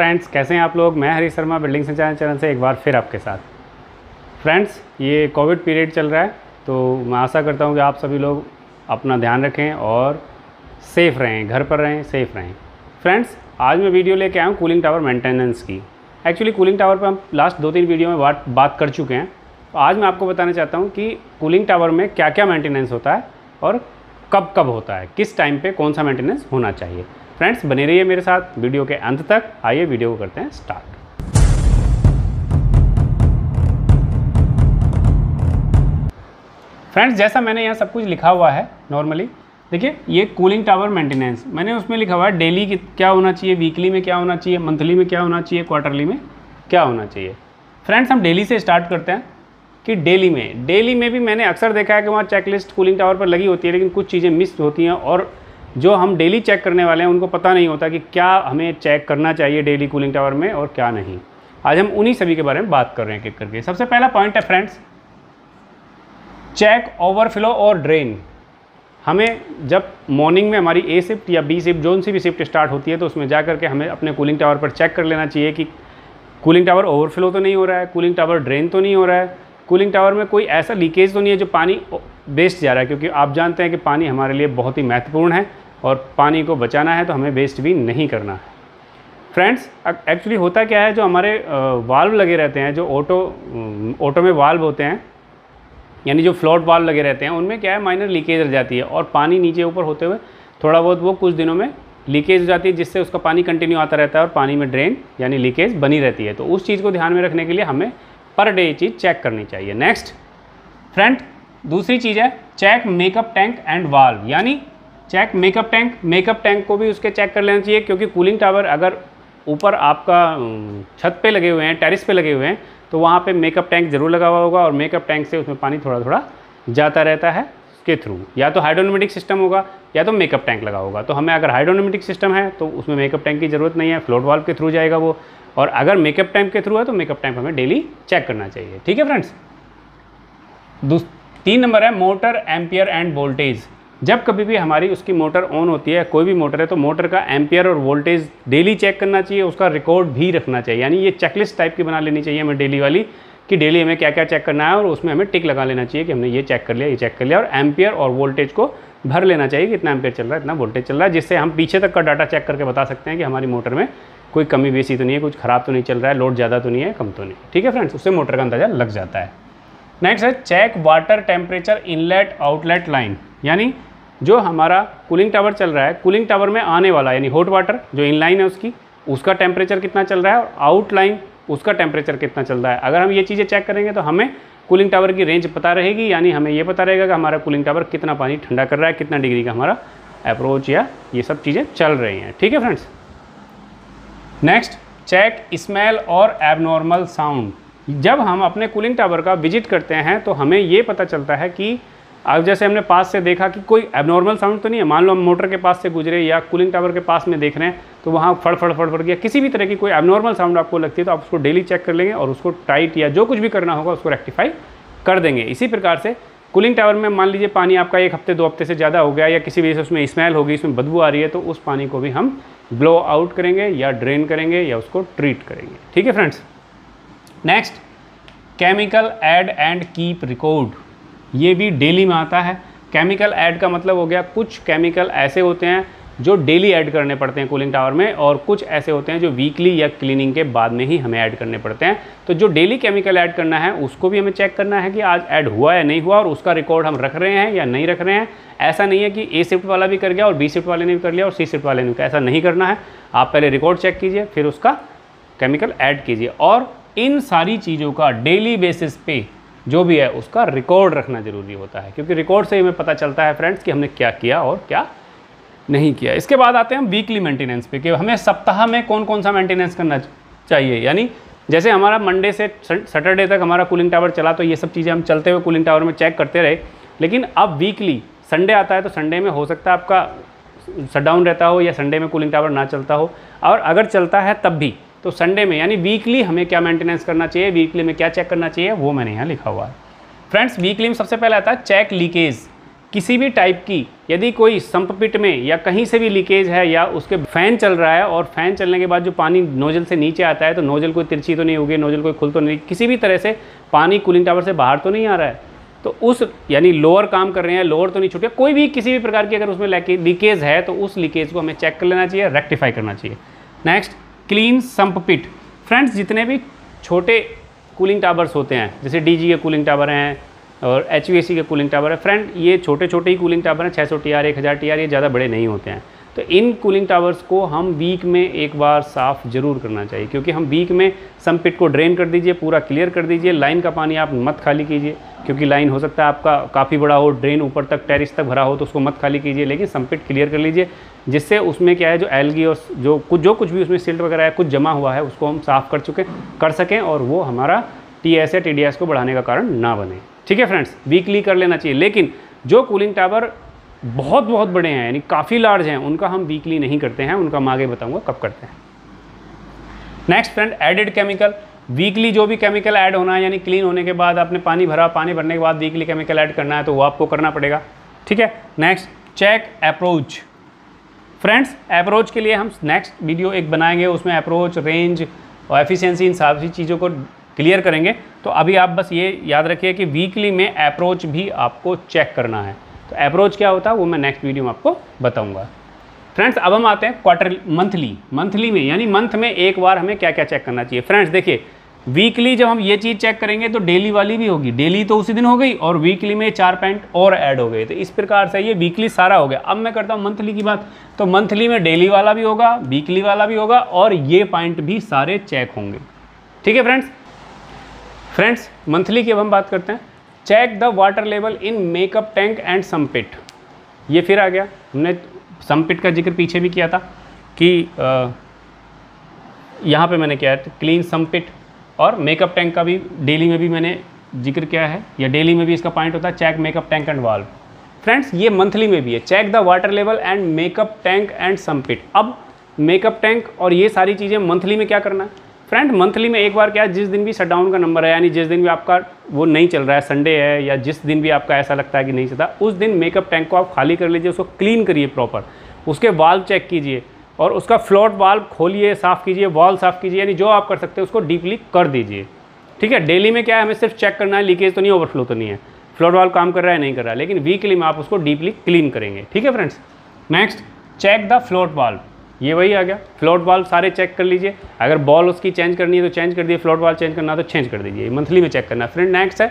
Friends, कैसे हैं आप लोग। मैं हरीश शर्मा बिल्डिंग संचालन चैनल से एक बार फिर आपके साथ। फ्रेंड्स, ये कोविड पीरियड चल रहा है, तो मैं आशा करता हूँ कि आप सभी लोग अपना ध्यान रखें और सेफ़ रहें, घर पर रहें, सेफ़ रहें। फ्रेंड्स, आज मैं वीडियो लेके आया हूँ कूलिंग टावर मेंटेनेंस की। एक्चुअली कूलिंग टावर पर हम लास्ट 2-3 वीडियो में बात कर चुके हैं। तो आज मैं आपको बताना चाहता हूँ कि कूलिंग टावर में क्या क्या मेंटेनेंस होता है और कब कब होता है, किस टाइम पे कौन सा मेंटेनेंस होना चाहिए। फ्रेंड्स, बने रहिए मेरे साथ वीडियो के अंत तक। आइए वीडियो को करते हैं स्टार्ट। फ्रेंड्स, जैसा मैंने यहाँ सब कुछ लिखा हुआ है नॉर्मली, देखिए ये कूलिंग टावर मेंटेनेंस मैंने उसमें लिखा हुआ है डेली क्या होना चाहिए, वीकली में क्या होना चाहिए, मंथली में क्या होना चाहिए, क्वार्टरली में क्या होना चाहिए। फ्रेंड्स, हम डेली से स्टार्ट करते हैं कि डेली में भी मैंने अक्सर देखा है कि वहाँ चेकलिस्ट कूलिंग टावर पर लगी होती है, लेकिन कुछ चीज़ें मिस होती हैं और जो हम डेली चेक करने वाले हैं उनको पता नहीं होता कि क्या हमें चेक करना चाहिए डेली कूलिंग टावर में और क्या नहीं। आज हम उन्हीं सभी के बारे में बात कर रहे हैं एक एक करके। सबसे पहला पॉइंट है फ्रेंड्स, चेक ओवरफ्लो और ड्रेन। हमें जब मॉर्निंग में हमारी ए शिफ्ट या बी शिफ्ट, जोन सी भी शिफ्ट स्टार्ट होती है, तो उसमें जा करके हमें अपने कूलिंग टावर पर चेक कर लेना चाहिए कि कूलिंग टावर ओवरफ्लो तो नहीं हो रहा है, कूलिंग टावर ड्रेन तो नहीं हो रहा है, कूलिंग टावर में कोई ऐसा लीकेज तो नहीं है जो पानी वेस्ट जा रहा है। क्योंकि आप जानते हैं कि पानी हमारे लिए बहुत ही महत्वपूर्ण है और पानी को बचाना है तो हमें वेस्ट भी नहीं करना है। फ्रेंड्स, एक्चुअली होता क्या है, जो हमारे वाल्व लगे रहते हैं, जो ऑटो में वाल्व होते हैं, यानी जो फ्लोट वाल्व लगे रहते हैं, उनमें क्या है, माइनर लीकेज रह जाती है और पानी नीचे ऊपर होते हुए थोड़ा बहुत वो कुछ दिनों में लीकेज हो जाती है, जिससे उसका पानी कंटिन्यू आता रहता है और पानी में ड्रेन यानी लीकेज बनी रहती है। तो उस चीज़ को ध्यान में रखने के लिए हमें पर डे ये चीज़ चेक करनी चाहिए। नेक्स्ट फ्रेंड, दूसरी चीज़ है check makeup tank and valve, यानी चेक मेकअप टैंक को भी उसके चेक कर लेना चाहिए। क्योंकि कूलिंग टावर अगर ऊपर आपका छत पे लगे हुए हैं, टेरिस पे लगे हुए हैं, तो वहाँ पे मेकअप टैंक ज़रूर लगा हुआ होगा और मेकअप टैंक से उसमें पानी थोड़ा थोड़ा जाता रहता है उसके थ्रू। या तो हाइड्रोनोमेटिक सिस्टम होगा या तो मेकअप टैंक लगा होगा। तो हमें अगर हाइड्रोनोमेटिक सिस्टम है तो उसमें मेकअप टैंक की ज़रूरत नहीं है, फ्लोट वाल्व के थ्रू जाएगा वो। और अगर मेकअप टैंक के थ्रू है तो मेकअप टैंक हमें डेली चेक करना चाहिए। ठीक है फ्रेंड्स। 3 नंबर है मोटर एम्पियर एंड वोल्टेज। जब कभी भी हमारी उसकी मोटर ऑन होती है, कोई भी मोटर है, तो मोटर का एम्पियर और वोल्टेज डेली चेक करना चाहिए, उसका रिकॉर्ड भी रखना चाहिए। यानी ये चेकलिस्ट टाइप की बना लेनी चाहिए हमें डेली वाली, कि डेली हमें क्या क्या चेक करना है और उसमें हमें टिक लगा लेना चाहिए कि हमने ये चेक कर लिया, ये चेक कर लिया। और एम्पियर और वोल्टेज को भर लेना चाहिए कि इतना एम्पियर चल रहा है, इतना वोल्टेज चल रहा है, जिससे हम पीछे तक का डाटा चेक करके बता सकते हैं कि हमारी मोटर में कोई कमी बेसी तो नहीं है, कुछ ख़राब तो नहीं चल रहा है, लोड ज़्यादा तो नहीं है, कम तो नहीं। ठीक है फ्रेंड्स, उससे मोटर का अंदाज़ा लग जाता है। नेक्स्ट है check water temperature inlet outlet line, यानी जो हमारा कूलिंग टावर चल रहा है, कूलिंग टावर में आने वाला यानी हॉट वाटर जो इनलाइन है उसका टेम्परेचर कितना चल रहा है और आउटलाइन उसका टेम्परेचर कितना चल रहा है। अगर हम ये चीज़ें चेक करेंगे तो हमें कूलिंग टावर की रेंज पता रहेगी, यानी हमें ये पता रहेगा कि हमारा कूलिंग टावर कितना पानी ठंडा कर रहा है, कितना डिग्री का हमारा अप्रोच या ये सब चीज़ें चल रही हैं। ठीक है फ्रेंड्स। नेक्स्ट, चेक स्मेल और एबनॉर्मल साउंड। जब हम अपने कूलिंग टावर का विजिट करते हैं तो हमें ये पता चलता है कि अब जैसे हमने पास से देखा कि कोई एबनॉर्मल साउंड तो नहीं है। मान लो हम मोटर के पास से गुजरे या कूलिंग टावर के पास में देख रहे हैं तो वहाँ फड़ या किसी भी तरह की कोई एबनॉर्मल साउंड आपको लगती है तो आप उसको डेली चेक कर लेंगे और उसको टाइट या जो कुछ भी करना होगा उसको रेक्टिफाई कर देंगे। इसी प्रकार से कूलिंग टावर में मान लीजिए पानी आपका 1 हफ्ते 2 हफ्ते से ज़्यादा हो गया या किसी वजह से उसमें स्मेल होगी, उसमें बदबू आ रही है, तो उस पानी को भी हम ब्लो आउट करेंगे या ड्रेन करेंगे या उसको ट्रीट करेंगे। ठीक है friends. Next, chemical add and keep record. ये भी डेली में आता है। केमिकल ऐड का मतलब हो गया, कुछ केमिकल ऐसे होते हैं जो डेली ऐड करने पड़ते हैं कूलिंग टावर में और कुछ ऐसे होते हैं जो वीकली या क्लीनिंग के बाद में ही हमें ऐड करने पड़ते हैं। तो जो डेली केमिकल ऐड करना है उसको भी हमें चेक करना है कि आज ऐड हुआ या नहीं हुआ और उसका रिकॉर्ड हम रख रहे हैं या नहीं रख रहे हैं। ऐसा नहीं है कि ए शिफ्ट वाला भी कर गया और बी शिफ्ट वाले ने भी कर लिया और सी शिफ्ट वाले ने भी, ऐसा नहीं करना है। आप पहले रिकॉर्ड चेक कीजिए, फिर उसका केमिकल ऐड कीजिए और इन सारी चीज़ों का डेली बेसिस पे जो भी है उसका रिकॉर्ड रखना ज़रूरी होता है, क्योंकि रिकॉर्ड से हमें पता चलता है फ्रेंड्स कि हमने क्या किया और क्या नहीं किया। इसके बाद आते हैं हम वीकली मेंटेनेंस पे, कि हमें सप्ताह में कौन कौन सा मेंटेनेंस करना चाहिए। यानी जैसे हमारा मंडे से सैटरडे तक हमारा कूलिंग टावर चला तो ये सब चीज़ें हम चलते हुए कूलिंग टावर में चेक करते रहे। लेकिन अब वीकली संडे आता है तो संडे में हो सकता है आपका शटडाउन रहता हो या संडे में कूलिंग टावर ना चलता हो, और अगर चलता है तब भी तो संडे में यानी वीकली हमें क्या मेंटेनेंस करना चाहिए, वीकली में क्या चेक करना चाहिए, वो मैंने यहाँ लिखा हुआ है। फ्रेंड्स, वीकली में सबसे पहले आता है चेक लीकेज। किसी भी टाइप की यदि कोई संप पिट में या कहीं से भी लीकेज है या उसके फ़ैन चल रहा है और फ़ैन चलने के बाद जो पानी नोजल से नीचे आता है तो नोजल कोई तिरछी तो नहीं होगी, नोजल कोई खुल तो नहीं, किसी भी तरह से पानी कूलिंग टावर से बाहर तो नहीं आ रहा है, तो उस यानी लोअर काम कर रहे हैं, लोअर तो नहीं छूट गया, कोई भी किसी भी प्रकार की अगर उसमें लीकेज है तो उस लीकेज को हमें चेक कर लेना चाहिए, रेक्टिफाई करना चाहिए। नेक्स्ट, क्लीन संप पिट। फ्रेंड्स, जितने भी छोटे कूलिंग टावर्स होते हैं जैसे DG के कूलिंग टावर हैं और HVAC के कूलिंग टावर है, फ्रेंड ये छोटे छोटे ही कूलिंग टावर हैं, 600 TR 1000 TR, ये ज़्यादा बड़े नहीं होते हैं। तो इन कूलिंग टावर्स को हम वीक में एक बार साफ़ ज़रूर करना चाहिए, क्योंकि हम वीक में संप पिट को ड्रेन कर दीजिए, पूरा क्लियर कर दीजिए। लाइन का पानी आप मत खाली कीजिए, क्योंकि लाइन हो सकता है आपका काफ़ी बड़ा हो, ड्रेन ऊपर तक टेरिस तक भरा हो, तो उसको मत खाली कीजिए, लेकिन संप पिट क्लियर कर लीजिए, जिससे उसमें क्या है जो एल्गी और जो कुछ भी उसमें सिल्ट वगैरह है, कुछ जमा हुआ है, उसको हम साफ़ कर सकें और वो हमारा TS या TDS को बढ़ाने का कारण ना बने। ठीक है फ्रेंड्स, वीकली कर लेना चाहिए। लेकिन जो कूलिंग टावर बहुत बड़े हैं यानी काफ़ी लार्ज हैं, उनका हम वीकली नहीं करते हैं, उनका मैं आगे बताऊंगा कब करते हैं। Next friend, added chemical. Weekly जो भी केमिकल ऐड होना है यानी क्लीन होने के बाद आपने पानी भरा, पानी भरने के बाद वीकली केमिकल ऐड करना है तो वो आपको करना पड़ेगा। ठीक है। Next, check approach. Friends, approach के लिए हम नेक्स्ट वीडियो एक बनाएंगे, उसमें अप्रोच, रेंज और एफिशिएंसी इन सारी चीज़ों को क्लियर करेंगे। तो अभी आप बस ये याद रखिए कि वीकली में अप्रोच भी आपको चेक करना है। तो अप्रोच क्या होता है वो मैं नेक्स्ट वीडियो में आपको बताऊंगा। फ्रेंड्स, अब हम आते हैं क्वार्टर मंथली में, यानी मंथ में एक बार हमें क्या क्या चेक करना चाहिए। फ्रेंड्स देखिए, वीकली जब हम ये चीज़ चेक करेंगे तो डेली वाली भी होगी, डेली तो उसी दिन हो गई और वीकली में 4 पॉइंट और ऐड हो गए, तो इस प्रकार से ये वीकली सारा हो गया। अब मैं करता हूँ मंथली की बात, तो मंथली में डेली वाला भी होगा, वीकली वाला भी होगा और ये पॉइंट भी सारे चेक होंगे। ठीक है फ्रेंड्स, मंथली की अब हम बात करते हैं। Check the water level in makeup tank and sump pit. ये फिर आ गया, हमने संप पिट का जिक्र पीछे भी किया था कि यहाँ पे मैंने किया है क्लीन संप पिट, और मेकअप टैंक का भी डेली में भी मैंने जिक्र किया है, या डेली में भी इसका पॉइंट होता है check makeup tank and valve. Friends, ये मंथली में भी है, check the water level and makeup tank and sump pit. अब मेकअप टैंक और ये सारी चीज़ें मंथली में क्या करना है फ्रेंड, मंथली में एक बार क्या, जिस दिन भी शटडाउन का नंबर है यानी जिस दिन भी आपका वो नहीं चल रहा है, संडे है या जिस दिन भी आपका ऐसा लगता है कि नहीं चलता, उस दिन मेकअप टैंक को आप खाली कर लीजिए, उसको क्लीन करिए प्रॉपर, उसके वाल्व चेक कीजिए और उसका फ्लोट वाल्व खोलिए, साफ़ कीजिए, वॉल साफ़ कीजिए, यानी जो आप कर सकते हैं उसको डीपली कर दीजिए। ठीक है। डेली में क्या है, हमें सिर्फ चेक करना है लीकेज तो नहीं, ओवरफ्लो तो नहीं है, फ्लोट वाल्व काम कर रहा है नहीं कर रहा है, लेकिन वीकली में आप उसको डीपली क्लीन करेंगे। ठीक है friends. Next, check the float valve. ये वही आ गया, फ्लोट वाल्व सारे चेक कर लीजिए, अगर बॉल उसकी चेंज करनी है तो चेंज कर दिए, फ्लोट वाल्व चेंज करना है तो चेंज कर दीजिए, मंथली में चेक करना है। फ्रेंड नेक्स्ट है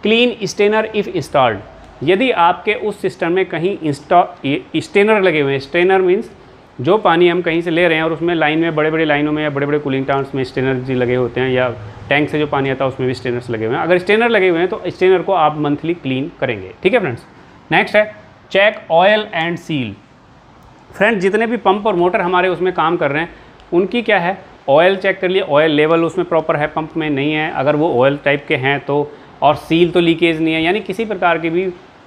क्लीन स्टेनर इफ़ इंस्टॉल्ड। यदि आपके उस सिस्टम में कहीं स्टेनर लगे हुए हैं, स्टेनर मीन्स जो पानी हम कहीं से ले रहे हैं और उसमें लाइन में बड़े लाइनों में या बड़े कूलिंग टावर्स में स्टेनर जी लगे होते हैं, या टैंक से जो पानी आता है उसमें भी स्टेनर्स लगे हुए हैं, अगर स्टेनर लगे हुए हैं तो स्टेनर को आप मंथली क्लीन करेंगे। ठीक है फ्रेंड्स। नेक्स्ट है check oil and seal. Friend, जितने भी पंप और मोटर हमारे उसमें काम कर रहे हैं उनकी क्या है, ऑयल चेक कर लिए, ऑयल लेवल उसमें प्रॉपर है, पंप में नहीं है, अगर वो ऑयल टाइप के हैं तो, और सील तो लीकेज नहीं है, यानी किसी प्रकार की भी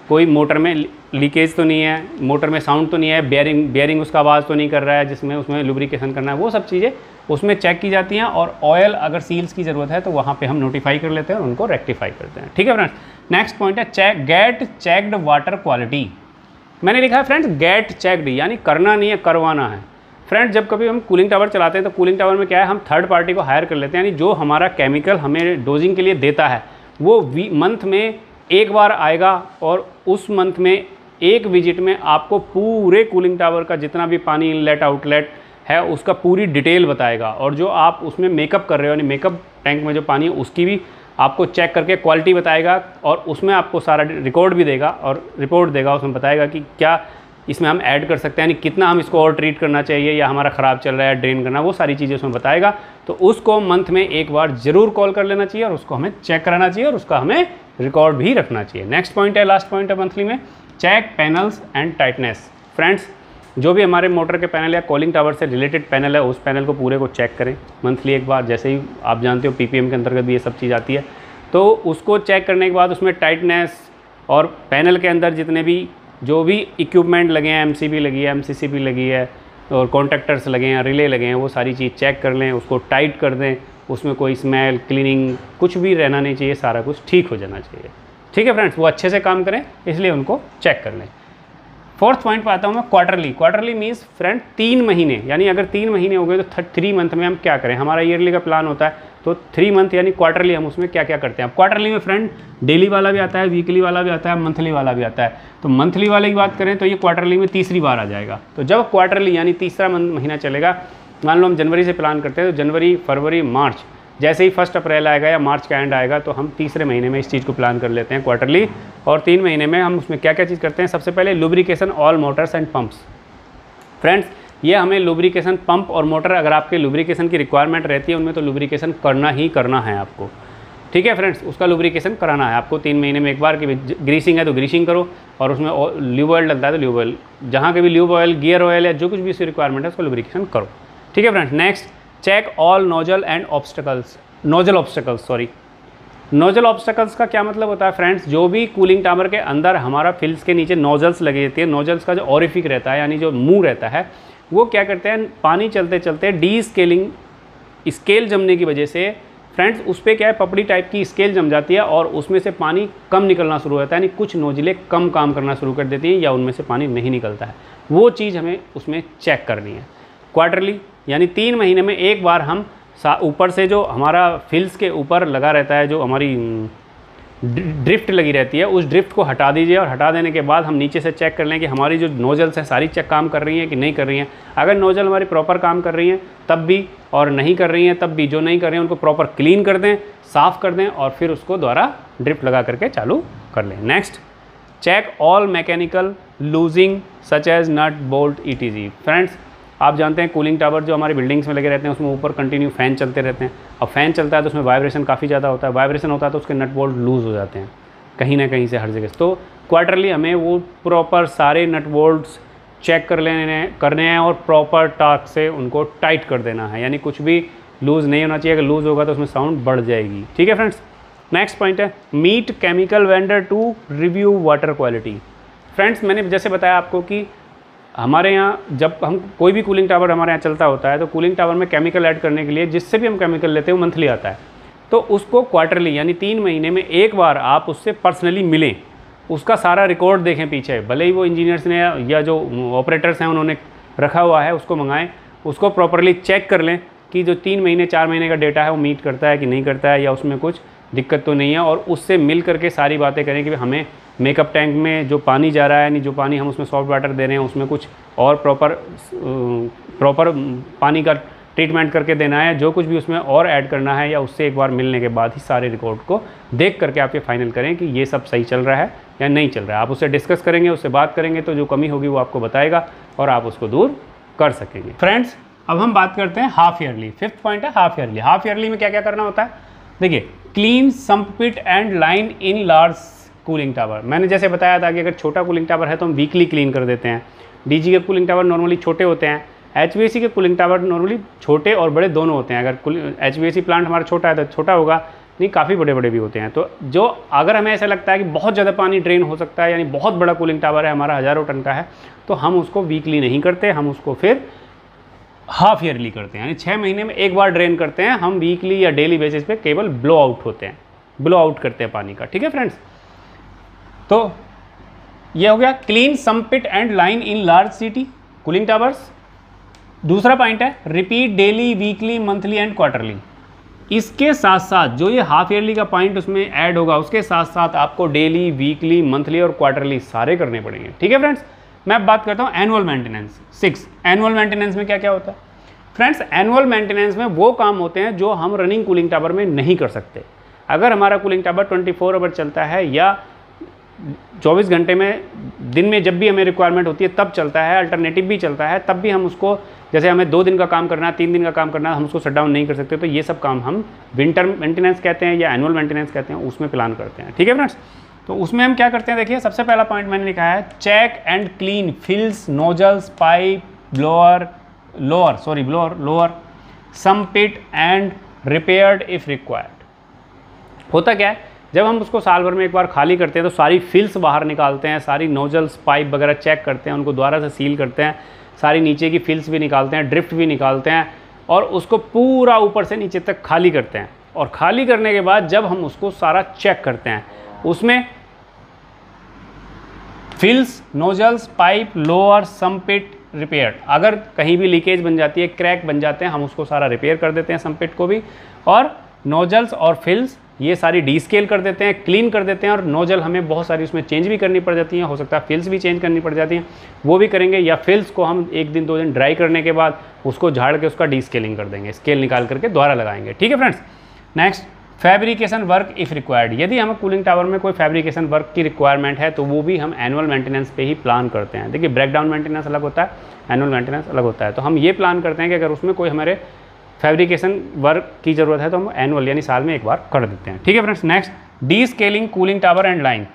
कोई मोटर में लीकेज तो नहीं है, मोटर में साउंड तो नहीं है, बेयरिंग उसका आवाज़ तो नहीं कर रहा है जिसमें उसमें लुब्रिकेशन करना है, वो सब चीज़ें उसमें चेक की जाती हैं। और ऑयल अगर सील्स की ज़रूरत है तो वहाँ पे हम नोटिफाई कर लेते हैं और उनको रेक्टिफाई करते हैं। ठीक है फ्रेंड्स। नेक्स्ट पॉइंट है गेट चेकड वाटर क्वालिटी। मैंने लिखा है फ्रेंड्स गेट चेकड, यानी करना नहीं है, करवाना है। फ्रेंड्स, जब कभी हम कूलिंग टावर चलाते हैं तो कूलिंग टावर में क्या है, हम थर्ड पार्टी को हायर कर लेते हैं, यानी जो हमारा केमिकल हमें डोजिंग के लिए देता है वो मंथ में एक बार आएगा और उस मंथ में एक विजिट में आपको पूरे कूलिंग टावर का जितना भी पानी इनलेट आउटलेट है उसका पूरी डिटेल बताएगा, और जो आप उसमें मेकअप कर रहे हो यानी मेकअप टैंक में जो पानी है उसकी भी आपको चेक करके क्वालिटी बताएगा, और उसमें आपको सारा रिकॉर्ड भी देगा और रिपोर्ट देगा, उसमें बताएगा कि क्या इसमें हम ऐड कर सकते हैं, यानी कितना हम इसको और ट्रीट करना चाहिए या हमारा ख़राब चल रहा है ड्रेन करना, वो सारी चीज़ें उसमें बताएगा। तो उसको मंथ में एक बार ज़रूर कॉल कर लेना चाहिए और उसको हमें चेक कराना चाहिए और उसका हमें रिकॉर्ड भी रखना चाहिए। नेक्स्ट पॉइंट है, लास्ट पॉइंट है मंथली में, check panels and tightness. Friends, जो भी हमारे मोटर के पैनल या कॉलिंग टावर से रिलेटेड पैनल है उस पैनल को पूरे को चेक करें मंथली एक बार, जैसे ही आप जानते हो PPM के अंतर्गत भी ये सब चीज़ आती है, तो उसको चेक करने के बाद उसमें टाइटनेस और पैनल के अंदर जितने भी जो भी इक्विपमेंट लगे हैं, MCB लगी है, MCCB लगी है और कॉन्टैक्टर्स लगे हैं, रिले लगे हैं, वो सारी चीज़ चेक कर लें, उसको टाइट कर दें, उसमें कोई स्मेल क्लीनिंग कुछ भी रहना नहीं चाहिए, सारा कुछ ठीक हो जाना चाहिए। ठीक है फ्रेंड्स, वो अच्छे से काम करें, इसलिए उनको चेक कर लें। फोर्थ पॉइंट पे आता हूँ मैं, क्वार्टरली। क्वार्टरली मीन्स फ्रेंड 3 महीने, यानी अगर 3 महीने हो गए तो 3 मंथ में हम क्या करें। हमारा ईयरली का प्लान होता है, तो 3 मंथ यानी क्वार्टरली हम उसमें क्या क्या करते हैं। अब क्वार्टरली में फ्रेंड डेली वाला भी आता है, वीकली वाला भी आता है, मंथली वाला भी आता है। तो मंथली वाले की बात करें तो ये क्वार्टरली में तीसरी बार आ जाएगा। तो जब क्वार्टरली यानी तीसरा महीना चलेगा, मान लो हम जनवरी से प्लान करते हैं, तो जनवरी, फरवरी, मार्च, जैसे ही 1 अप्रैल आएगा या मार्च का एंड आएगा तो हम तीसरे महीने में इस चीज़ को प्लान कर लेते हैं क्वार्टरली। और 3 महीने में हम उसमें क्या क्या चीज़ करते हैं। सबसे पहले lubrication all Motors and pumps. Friends, ये हमें लुब्रिकेशन, पंप और मोटर, अगर आपके लुब्रिकेशन की रिक्वायरमेंट रहती है उनमें, तो लुब्रिकेशन करना ही करना है आपको। ठीक है फ्रेंड्स, उसका लुब्रिकेशन कराना है आपको 3 महीने में एक बार। कि ग्रीसिंग है तो ग्रीसिंग करो, और उसमें ल्यूब ऑयल डलता है तो ल्यूब ऑयल, जहाँ के भी ल्यूब ऑयल, गियर ऑयल या जो कुछ भी उसकी रिक्वायरमेंट है उसको लुब्रिकेशन करो। ठीक है friends. Next, check all nozzle and obstacles, nozzle obstacles, sorry. Nozzle obstacles का क्या मतलब होता है फ्रेंड्स, जो भी कूलिंग टावर के अंदर हमारा फिल्स के नीचे नोजल्स लगी रहती है, नोजल्स का जो ऑरिफिक रहता है यानी जो मुंह रहता है, वो क्या करते हैं, पानी चलते चलते डी स्केलिंग, स्केल जमने की वजह से फ्रेंड्स उस पर क्या है, पपड़ी टाइप की स्केल जम जाती है और उसमें से पानी कम निकलना शुरू होता है, यानी कुछ नोजलें कम काम करना शुरू कर देती हैं या उनमें से पानी नहीं निकलता है। वो चीज़ हमें उसमें चेक करनी है। क्वार्टरली यानी 3 महीने में एक बार हम ऊपर से जो हमारा फिल्स के ऊपर लगा रहता है, जो हमारी ड्रिफ्ट लगी रहती है, उस ड्रिफ्ट को हटा दीजिए। और हटा देने के बाद हम नीचे से चेक कर लें कि हमारी जो नोजल्स हैं सारी चेक काम कर रही हैं कि नहीं कर रही हैं। अगर नोजल हमारी प्रॉपर काम कर रही हैं तब भी, और नहीं कर रही हैं तब भी, जो नहीं कर रही हैं उनको प्रॉपर क्लीन कर दें, साफ़ कर दें, और फिर उसको दोबारा ड्रिफ्ट लगा करके चालू कर लें। Next, check all mechanical loosing such as nut bolt ETC। Friends, आप जानते हैं कूलिंग टावर जो हमारी बिल्डिंग्स में लगे रहते हैं उसमें ऊपर कंटिन्यू फ़ैन चलते रहते हैं। अब फ़ैन चलता है तो उसमें वाइब्रेशन काफ़ी ज़्यादा होता है, वाइब्रेशन होता है तो उसके नट बोल्ट लूज़ हो जाते हैं कहीं ना कहीं से, हर जगह से। तो क्वार्टरली हमें वो प्रॉपर सारे नट बोल्ट्स चेक करने हैं और प्रॉपर टार्क से उनको टाइट कर देना है, यानी कुछ भी लूज़ नहीं होना चाहिए। अगर लूज़ होगा तो उसमें साउंड बढ़ जाएगी। ठीक है फ्रेंड्स। नेक्स्ट पॉइंट है, meet chemical vendor to review water quality. Friends, मैंने जैसे बताया आपको कि हमारे यहाँ जब हम कोई भी कूलिंग टावर हमारे यहाँ चलता होता है तो कूलिंग टावर में केमिकल ऐड करने के लिए जिससे भी हम केमिकल लेते हैं वो मंथली आता है। तो उसको क्वार्टरली यानी 3 महीने में एक बार आप उससे पर्सनली मिलें, उसका सारा रिकॉर्ड देखें पीछे, भले ही वो इंजीनियर्स ने या जो ऑपरेटर्स हैं उन्होंने रखा हुआ है उसको मंगाएं, उसको प्रॉपरली चेक कर लें कि जो 3 महीने 4 महीने का डेटा है वो मीट करता है कि नहीं करता है, या उसमें कुछ दिक्कत तो नहीं है। और उससे मिल करके सारी बातें करें कि हमें मेकअप टैंक में जो पानी जा रहा है, यानी जो पानी हम उसमें सॉफ्ट वाटर दे रहे हैं उसमें कुछ और प्रॉपर पानी का ट्रीटमेंट करके देना है, जो कुछ भी उसमें और ऐड करना है, या उससे एक बार मिलने के बाद ही सारे रिकॉर्ड को देख करके आप ये फाइनल करें कि ये सब सही चल रहा है या नहीं चल रहा है। आप उससे डिस्कस करेंगे, उससे बात करेंगे, तो जो कमी होगी वो आपको बताएगा और आप उसको दूर कर सकेंगे। फ्रेंड्स, अब हम बात करते हैं हाफ ईयरली। 5th पॉइंट है हाफ ईयरली। हाफ ईयरली में क्या क्या करना होता है, देखिए, clean sump pit and line in large cooling tower. मैंने जैसे बताया था कि अगर छोटा कूलिंग टावर है तो हम वीकली क्लीन कर देते हैं। DG के कूलिंग टावर नॉर्मली छोटे होते हैं, HVAC के कूलिंग टावर नॉर्मली छोटे और बड़े दोनों होते हैं। अगर HVAC प्लांट हमारा छोटा है तो छोटा होगा, नहीं काफ़ी बड़े बड़े भी होते हैं। तो जो अगर हमें ऐसा लगता है कि बहुत ज़्यादा पानी ड्रेन हो सकता है, यानी बहुत बड़ा कूलिंग टावर है हमारा, हज़ारों टन का है, तो हम उसको वीकली नहीं करते, हम उसको फिर हाफ ईयरली करते हैं, यानी 6 महीने में एक बार ड्रेन करते हैं हम। वीकली या डेली बेसिस पे केवल ब्लो आउट होते हैं, ब्लो आउट करते हैं पानी का। ठीक है फ्रेंड्स, तो ये हो गया clean sump pit and line in large city cooling towers. दूसरा पॉइंट है repeat daily, weekly, monthly and quarterly. इसके साथ साथ जो ये हाफ ईयरली का पॉइंट उसमें ऐड होगा, उसके साथ साथ आपको डेली, वीकली, मंथली और क्वार्टरली सारे करने पड़ेंगे। ठीक है फ्रेंड्स। मैं अब बात करता हूँ एनुअल मेंटेनेंस। 6 एनुअल मेंटेनेंस में क्या क्या होता है फ्रेंड्स। एनुअल मेंटेनेंस में वो काम होते हैं जो हम रनिंग कूलिंग टावर में नहीं कर सकते। अगर हमारा कूलिंग टावर 24 आवर चलता है या 24 घंटे में, दिन में जब भी हमें रिक्वायरमेंट होती है तब चलता है, अल्टरनेटिव भी चलता है, तब भी हम उसको, जैसे हमें 2 दिन का काम करना है, 3 दिन का काम करना है, हम उसको शट डाउन नहीं कर सकते। तो ये सब काम हम विंटर मेंटेनेंस कहते हैं या एनुअल मेंटेनेंस कहते हैं, उसमें प्लान करते हैं। ठीक है फ्रेंड्स। तो उसमें हम क्या करते हैं, देखिए, सबसे पहला पॉइंट मैंने लिखा है check and clean fills, nozzles, pipe, lower sump pit and repaired if required. होता क्या है, जब हम उसको साल भर में एक बार खाली करते हैं तो सारी फिल्स बाहर निकालते हैं, सारी नोजल्स, पाइप वगैरह चेक करते हैं, उनको दोबारा से सील करते हैं, सारी नीचे की फिल्स भी निकालते हैं, ड्रिफ्ट भी निकालते हैं, और उसको पूरा ऊपर से नीचे तक खाली करते हैं। और खाली करने के बाद जब हम उसको सारा चेक करते हैं, उसमें फिल्स, नोजल्स, पाइप, लोअर सम्पिट रिपेयर। अगर कहीं भी लीकेज बन जाती है, क्रैक बन जाते हैं, हम उसको सारा रिपेयर कर देते हैं, सम्पिट को भी। और नोजल्स और फिल्स ये सारी डीस्केल कर देते हैं, क्लीन कर देते हैं। और नोजल हमें बहुत सारी उसमें चेंज भी करनी पड़ जाती हैं, हो सकता है फिल्स भी चेंज करनी पड़ जाती हैं, वो भी करेंगे। या फिल्स को हम 1 दिन 2 दिन ड्राई करने के बाद उसको झाड़ के उसका डीस्केलिंग कर देंगे, स्केल निकाल करके दोबारा लगाएंगे। ठीक है friends. Next, fabrication work if required. यदि हमें कूलिंग टावर में कोई फैब्रिकेशन वर्क की रिक्वायरमेंट है तो वो भी हम एनुअल मेंटेनेंस पे ही प्लान करते हैं। देखिए, ब्रेकडाउन मेंटेनेंस अलग होता है, एनुअल मेंटेनेंस अलग होता है। तो हम ये प्लान करते हैं कि अगर उसमें कोई हमारे फैब्रिकेशन वर्क की ज़रूरत है तो हम एनुअल यानी साल में एक बार कर देते हैं। ठीक है friends. Next, D scaling cooling tower and line.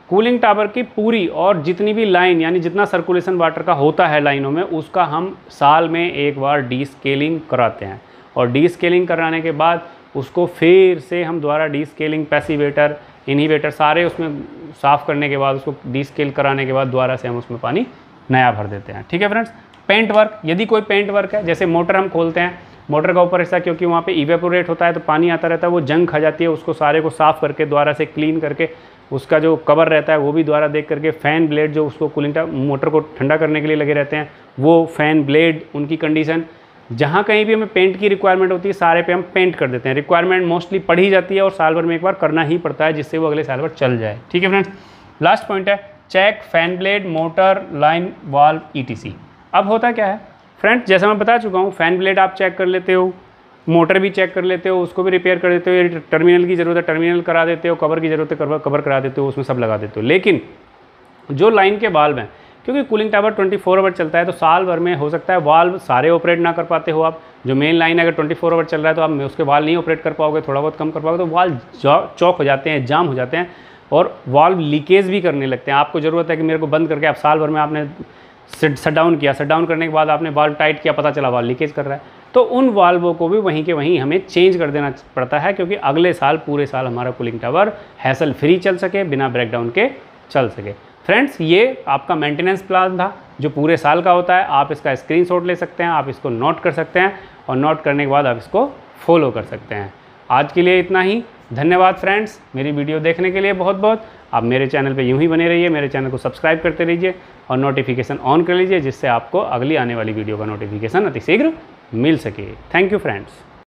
Cooling tower की पूरी और जितनी भी लाइन यानी जितना सर्कुलेशन वाटर का होता है लाइनों में, उसका हम साल में एक बार डी स्केलिंग कराते हैं। और डी स्केलिंग कराने के बाद उसको फिर से हम दोबारा डी स्केलिंग, पैसिवेटर, इनहिबिटर सारे उसमें साफ़ करने के बाद, उसको डी स्केल कराने के बाद दोबारा से हम उसमें पानी नया भर देते हैं। ठीक है फ्रेंड्स। पेंट वर्क, यदि कोई पेंट वर्क है, जैसे मोटर हम खोलते हैं, मोटर का ऊपर हिस्सा क्योंकि वहाँ पे इवेपोरेट होता है तो पानी आता रहता है, वो जंग खा जाती है, उसको सारे को साफ़ करके दोबारा से क्लीन करके उसका जो कवर रहता है वो भी दोबारा देख करके, फ़ैन ब्लेड जो उसको कूलिंग मोटर को ठंडा करने के लिए लगे रहते हैं, वो फ़ैन ब्लेड उनकी कंडीशन, जहाँ कहीं भी हमें पेंट की रिक्वायरमेंट होती है सारे पे हम पेंट कर देते हैं। रिक्वायरमेंट मोस्टली पड़ी जाती है और साल भर में एक बार करना ही पड़ता है, जिससे वो अगले साल भर चल जाए। ठीक है फ्रेंड्स। लास्ट पॉइंट है check fan blade, motor, line, valve, ETC। अब होता क्या है फ्रेंड्स, जैसा मैं बता चुका हूँ, फैन ब्लेड आप चेक कर लेते हो, मोटर भी चेक कर लेते हो, उसको भी रिपेयर कर देते हो, टर्मिनल की ज़रूरत है टर्मिनल करा देते हो, कवर की ज़रूरत है कवर करा देते हो, उसमें सब लगा देते हो। लेकिन जो लाइन के वाल्व हैं, क्योंकि कूलिंग टावर 24 आवर चलता है तो साल भर में हो सकता है वाल्व सारे ऑपरेट ना कर पाते हो आप। जो मेन लाइन अगर 24 आवर चल रहा है तो आप उसके वाल्व नहीं ऑपरेट कर पाओगे, थोड़ा बहुत कम कर पाओगे, तो वाल्व चौक हो जाते हैं, जाम हो जाते हैं और वाल्व लीकेज भी करने लगते हैं। आपको ज़रूरत है कि मेरे को बंद करके, आप साल भर में आपने शट डाउन किया, शट डाउन करने के बाद आपने वाल्व टाइट किया, पता चला वाल्व लीकेज कर रहा है, तो उन वाल्वों को भी वहीं के वहीं हमें चेंज कर देना पड़ता है, क्योंकि अगले साल पूरे साल हमारा कूलिंग टावर हैसल फ्री चल सके, बिना ब्रेकडाउन के चल सके। फ्रेंड्स, ये आपका मेंटेनेंस प्लान था जो पूरे साल का होता है। आप इसका स्क्रीनशॉट ले सकते हैं, आप इसको नोट कर सकते हैं और नोट करने के बाद आप इसको फॉलो कर सकते हैं। आज के लिए इतना ही। धन्यवाद फ्रेंड्स, मेरी वीडियो देखने के लिए बहुत बहुत। आप मेरे चैनल पे यूं ही बने रहिए, मेरे चैनल को सब्सक्राइब करते रहिए और नोटिफिकेशन ऑन कर लीजिए, जिससे आपको अगली आने वाली वीडियो का नोटिफिकेशन अतिशीघ्र मिल सके। Thank you friends.